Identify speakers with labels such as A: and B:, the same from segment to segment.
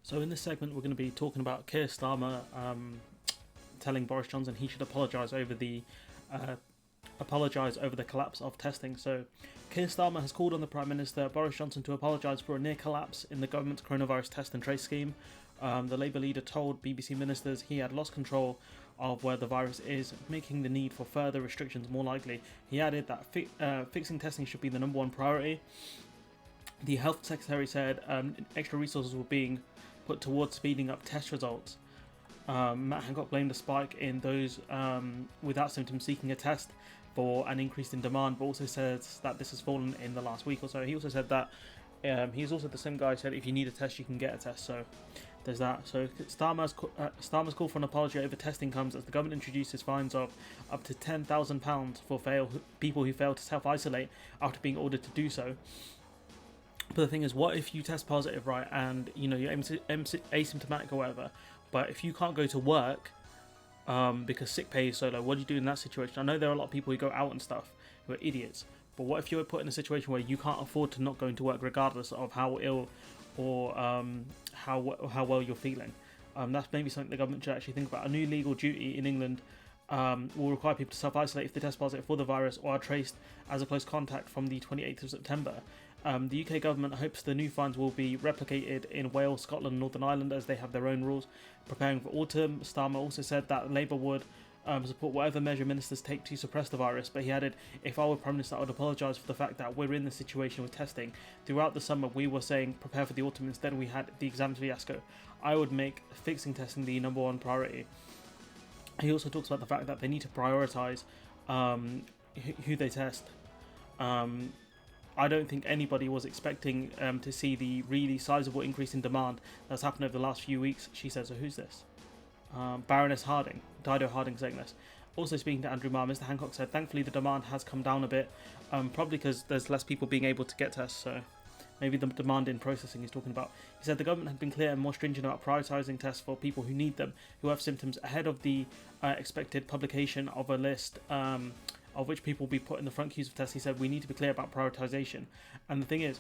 A: So in this segment, we're going to be talking about Keir Starmer telling Boris Johnson he should apologise over the collapse of testing. So Keir Starmer has called on the Prime Minister Boris Johnson to apologise for a near collapse in the government's coronavirus test and trace scheme. The Labour leader told BBC ministers he had lost control of where the virus is, making the need for further restrictions more likely. He added that fixing testing should be the number one priority. The Health Secretary said extra resources were being put towards speeding up test results. Matt Hancock blamed a spike in those without symptoms seeking a test for an increase in demand, but also says that this has fallen in the last week or so. He also said that he's also the same guy who said if you need a test, you can get a test. So there's that. So Starmer's call for an apology over testing comes as the government introduces fines of up to £10,000 for people who fail to self-isolate after being ordered to do so. But the thing is, what if you test positive, right, and you're asymptomatic or whatever, but if you can't go to work because sick pay is so low, what do you do in that situation? I know there are a lot of people who go out and stuff who are idiots, but what if you're put in a situation where you can't afford to not go into work regardless of how ill or how well you're feeling? That's maybe something the government should actually think about. A new legal duty in England will require people to self-isolate if they test positive for the virus or are traced as a close contact from the 28th of September. The UK government hopes the new fines will be replicated in Wales, Scotland and Northern Ireland as they have their own rules. Preparing for autumn, Starmer also said that Labour would support whatever measure ministers take to suppress the virus, but he added, if I were Prime Minister, I would apologise for the fact that we're in this situation with testing. Throughout the summer we were saying prepare for the autumn, instead we had the exams fiasco. I would make fixing testing the number one priority. He also talks about the fact that they need to prioritise who they test. I don't think anybody was expecting to see the really sizable increase in demand that's happened over the last few weeks. She said, so who's this? Baroness Harding, Dido Harding saying this. Also speaking to Andrew Marr, Mr Hancock said, thankfully the demand has come down a bit, probably because there's less people being able to get tests, so maybe the demand in processing he's talking about. He said the government had been clear and more stringent about prioritising tests for people who need them, who have symptoms, ahead of the expected publication of a list of which people will be put in the front queues of tests. He said we need to be clear about prioritisation. And the thing is,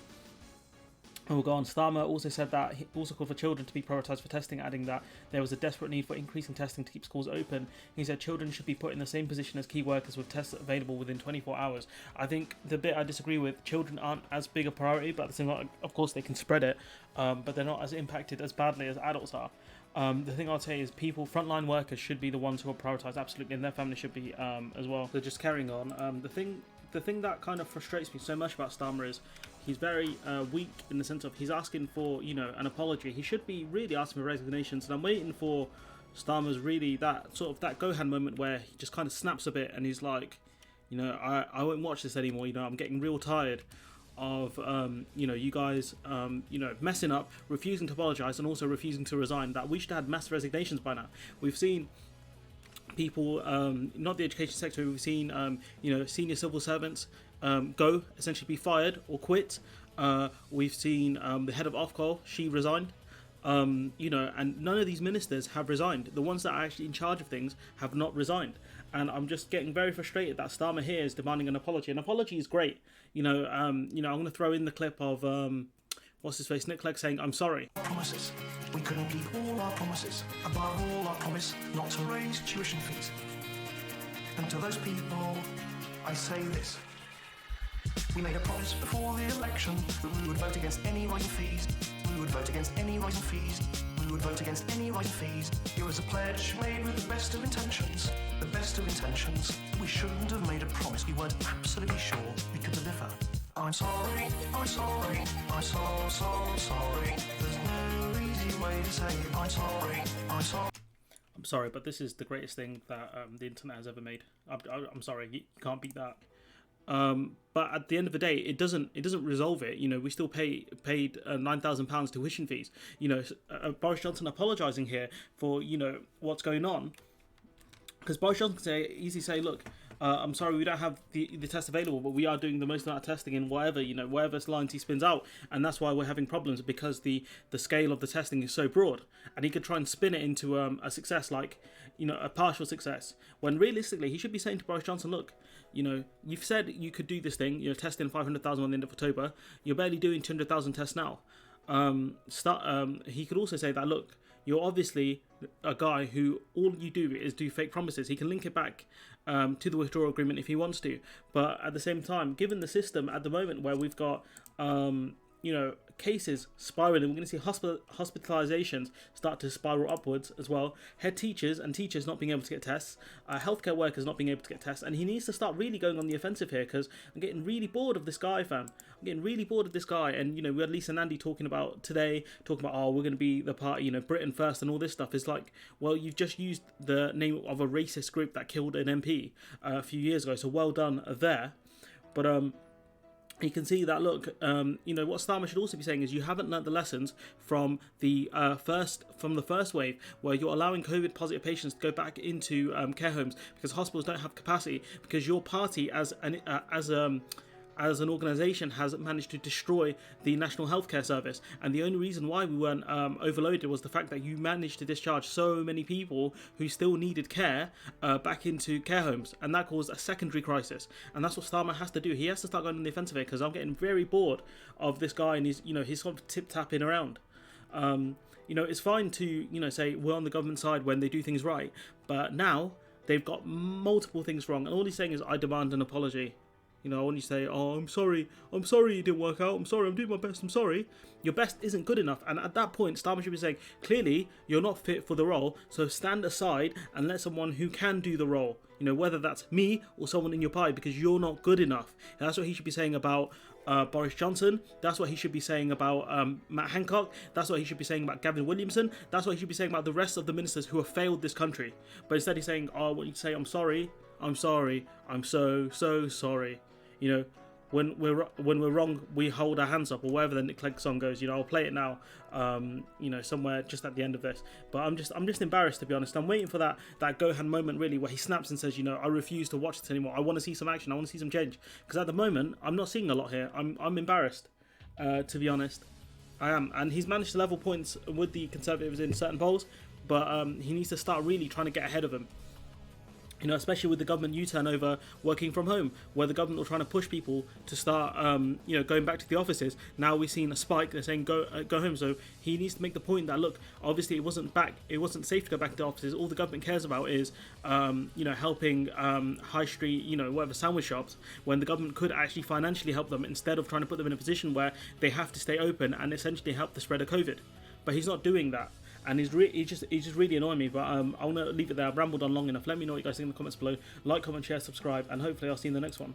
A: we'll go on. Starmer also said that he also called for children to be prioritised for testing, adding that there was a desperate need for increasing testing to keep schools open. He said children should be put in the same position as key workers with tests available within 24 hours. I think the bit I disagree with, children aren't as big a priority, but at the same time, of course they can spread it, but they're not as impacted as badly as adults are. The thing I'd say is frontline workers should be the ones who are prioritised, absolutely, and their families should be as well. So just carrying on, the thing that kind of frustrates me so much about Starmer is he's very weak in the sense of he's asking for an apology. He should be really asking for resignations, and I'm waiting for Starmer's really that go-hand moment where he just kind of snaps a bit and he's like, I won't watch this anymore. I'm getting real tired of you guys messing up, refusing to apologise, and also refusing to resign. That we should have had mass resignations by now. We've seen people, not the education sector, we've seen senior civil servants go, essentially be fired or quit. We've seen the head of Ofcom, she resigned. And none of these ministers have resigned. The ones that are actually in charge of things have not resigned. And I'm just getting very frustrated that Starmer here is demanding an apology. An apology is great. I'm going to throw in the clip of what's his face, Nick Clegg, saying, "I'm sorry."
B: Promises. We couldn't keep all our promises. Above all, our promise not to raise tuition fees. And to those people, I say this. We made a promise before the election that we would vote against any rising fees. We would vote against any rising fees. We would vote against any rising fees. It was a pledge made with the best of intentions. The best of intentions. We shouldn't have made a promise we weren't absolutely sure we could deliver. I'm sorry, I'm sorry, I'm so sorry. There's no easy way to say it. I'm sorry, I'm sorry.
A: I'm sorry, but this is the greatest thing that the internet has ever made. I'm sorry, you can't beat that. But at the end of the day, it doesn't resolve it. We still paid £9,000 tuition fees. Boris Johnson apologising here for what's going on, because Boris Johnson can easily say, look, I'm sorry we don't have the test available, but we are doing the most amount of testing in whatever lines he spins out, and that's why we're having problems, because the scale of the testing is so broad. And he could try and spin it into a success, like a partial success, when realistically he should be saying to Boris Johnson, look, you've said you could do this thing, testing 500,000 by the end of October. You're barely doing 200,000 tests now. he could also say that, look, you're obviously a guy who all you do is do fake promises. He can link it back to the withdrawal agreement if he wants to, but at the same time, given the system at the moment where we've got cases spiraling, we're going to see hospitalizations start to spiral upwards as well. Head teachers and teachers not being able to get tests, healthcare workers not being able to get tests, and he needs to start really going on the offensive here, because I'm getting really bored of this guy, fam. I'm getting really bored of this guy. And we had Lisa Nandy talking about oh, we're going to be the party, Britain first and all this stuff. Is like, well, you've just used the name of a racist group that killed an MP a few years ago, so well done there. But you can see that, look, what Starmer should also be saying is you haven't learnt the lessons from the first wave, where you're allowing COVID positive patients to go back into care homes because hospitals don't have capacity, because your party as an organisation has managed to destroy the National Healthcare Service. And the only reason why we weren't overloaded was the fact that you managed to discharge so many people who still needed care back into care homes. And that caused a secondary crisis. And that's what Starmer has to do. He has to start going on the offensive here, because I'm getting very bored of this guy and he's sort of tip-tapping around. It's fine to, say we're on the government side when they do things right. But now they've got multiple things wrong. And all he's saying is, I demand an apology. When you say, oh, I'm sorry it didn't work out, I'm sorry, I'm doing my best, I'm sorry, your best isn't good enough. And at that point, Starmer should be saying, clearly, you're not fit for the role, so stand aside and let someone who can do the role, whether that's me or someone in your party, because you're not good enough. And that's what he should be saying about Boris Johnson. That's what he should be saying about Matt Hancock. That's what he should be saying about Gavin Williamson. That's what he should be saying about the rest of the ministers who have failed this country. But instead he's saying, oh, I want you to say, I'm sorry, I'm so sorry. When we're wrong, we hold our hands up, or whatever the Clegg song goes. I'll play it now. Somewhere just at the end of this. But I'm just embarrassed, to be honest. I'm waiting for that Gohan moment, really, where he snaps and says, I refuse to watch this anymore. I want to see some action. I want to see some change. Because at the moment, I'm not seeing a lot here. I'm embarrassed, to be honest. I am. And he's managed to level points with the Conservatives in certain polls, but he needs to start really trying to get ahead of them. Especially with the government U-turn over working from home, where the government were trying to push people to start, going back to the offices. Now we've seen a spike. They're saying go home. So he needs to make the point that, look, obviously it wasn't safe to go back to the offices. All the government cares about is, helping high street, whatever sandwich shops, when the government could actually financially help them, instead of trying to put them in a position where they have to stay open and essentially help the spread of COVID. But he's not doing that. And he's just really annoying me. But I want to leave it there. I've rambled on long enough. Let me know what you guys think in the comments below. Like, comment, share, subscribe, and hopefully I'll see you in the next one.